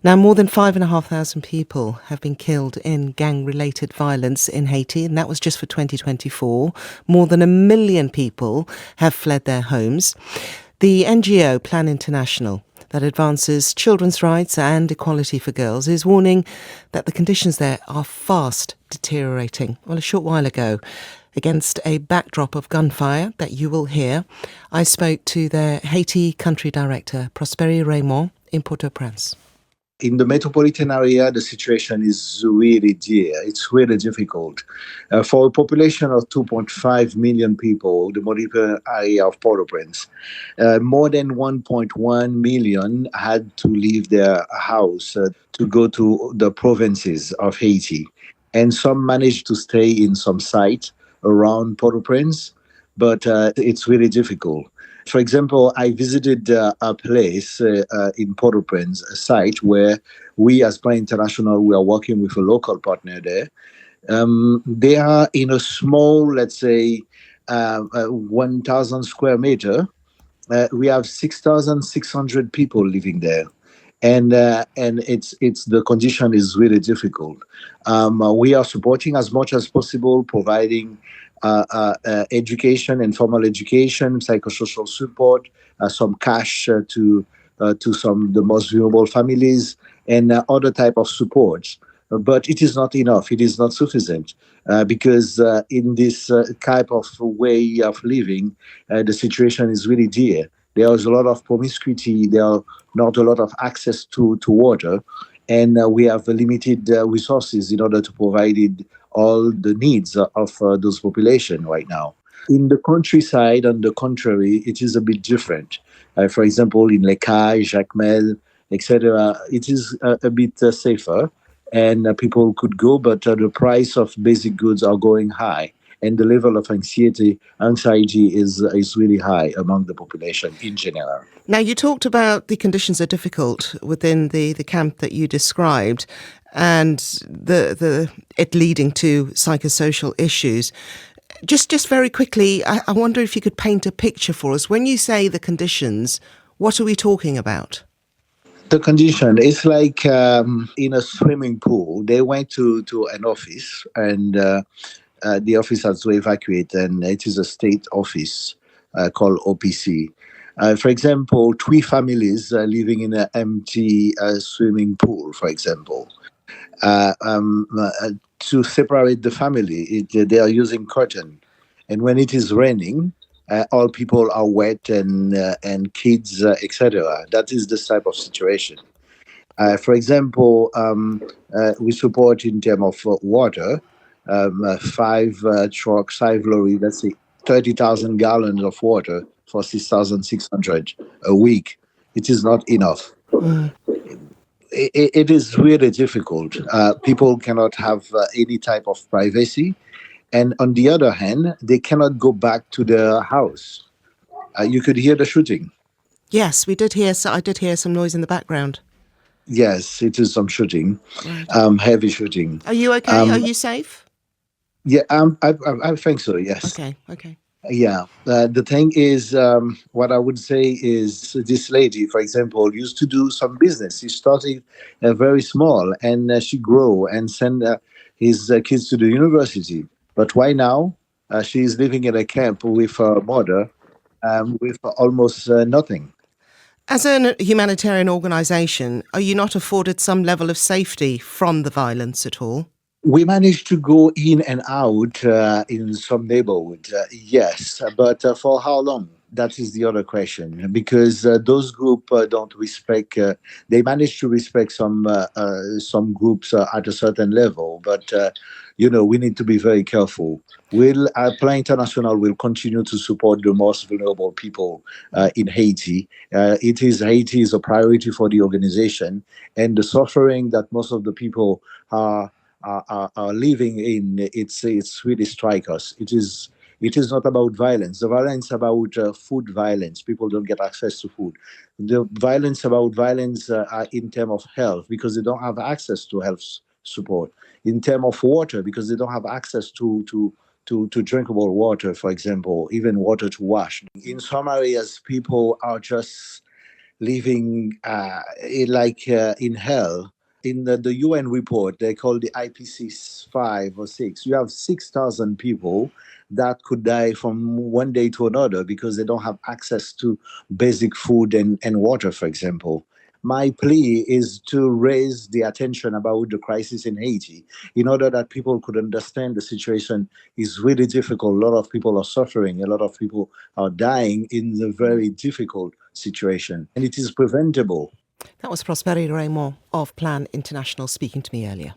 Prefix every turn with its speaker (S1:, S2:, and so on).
S1: Now, more than 5,500 people have been killed in gang-related violence in Haiti, and that was just for 2024. More than 1 million people have fled their homes. The NGO Plan International, that advances children's rights and equality for girls, is warning that the conditions there are fast deteriorating. Well, a short while ago, against a backdrop of gunfire that you will hear, I spoke to their Haiti country director, Prospery Raymond, in Port-au-Prince.
S2: In the metropolitan area, the situation is really dear. It's really difficult. For a population of 2.5 million people, the metropolitan area of Port-au-Prince, more than 1.1 million had to leave their house to go to the provinces of Haiti. And some managed to stay in some site around Port-au-Prince, but it's really difficult. For example, I visited a place in Port-au-Prince, a site where we as Plan International, we are working with a local partner there. They are in a small, let's say, 1,000 square meter. We have 6,600 people living there. And it's the condition is really difficult. We are supporting as much as possible, providing education and formal education, psychosocial support, some cash to some the most vulnerable families, and other type of supports. But it is not enough. It is not sufficient because in this type of way of living, the situation is really dear. There is a lot of promiscuity. There are not a lot of access to water, and we have limited resources in order to provide all the needs of those population right now. In the countryside, on the contrary, it is a bit different. For example, in Les Cayes, Jacmel, etc., it is a bit safer, and people could go, but the price of basic goods are going high, and the level of anxiety is really high among the population in general.
S1: Now, you talked about the conditions are difficult within the camp that you described, and it leading to psychosocial issues. Just very quickly, I wonder if you could paint a picture for us. When you say the conditions, what are we talking about?
S2: The condition is like in a swimming pool. They went to an office, and the office has to evacuate, and it is a state office called OPC. For example, three families living in an empty swimming pool, for example. To separate the family, they are using curtain. And when it is raining, all people are wet, and kids, etc. That is the type of situation. For example, we support in terms of water, five trucks, five lorries, let's say 30,000 gallons of water for 6,600 a week. It is not enough.
S1: Mm.
S2: It is really difficult. People cannot have any type of privacy. And on the other hand, they cannot go back to their house. You could hear the shooting.
S1: Yes, we did hear. So I did hear some noise in the background.
S2: Yes, it is some shooting,
S1: Right.
S2: heavy shooting.
S1: Are you okay? Are you safe?
S2: Yeah, I think so, yes.
S1: Okay.
S2: Yeah. The thing is, what I would say is this lady, for example, used to do some business. She started very small, and she grew and sent his kids to the university. But why now? She is living in a camp with her mother with almost nothing.
S1: As a humanitarian organisation, are you not afforded some level of safety from the violence at all?
S2: We managed to go in and out in some neighborhoods, yes, but for how long? That is the other question, because those groups don't respect. They manage to respect some groups at a certain level, but we need to be very careful. Plan International will continue to support the most vulnerable people in Haiti. Haiti is a priority for the organization, and the suffering that most of the people are living in, it's really strike us. It is not about violence. The violence about food violence. People don't get access to food. The violence in terms of health, because they don't have access to health support. In terms of water, because they don't have access to drinkable water, for example, even water to wash. In some areas, people are just living in hell. In the UN report, they call the IPC 5 or 6. You have 6,000 people that could die from one day to another because they don't have access to basic food and water, for example. My plea is to raise the attention about the crisis in Haiti in order that people could understand the situation is really difficult. A lot of people are suffering, a lot of people are dying in a very difficult situation, and it is preventable.
S1: That was Prospery Raymond of Plan International speaking to me earlier.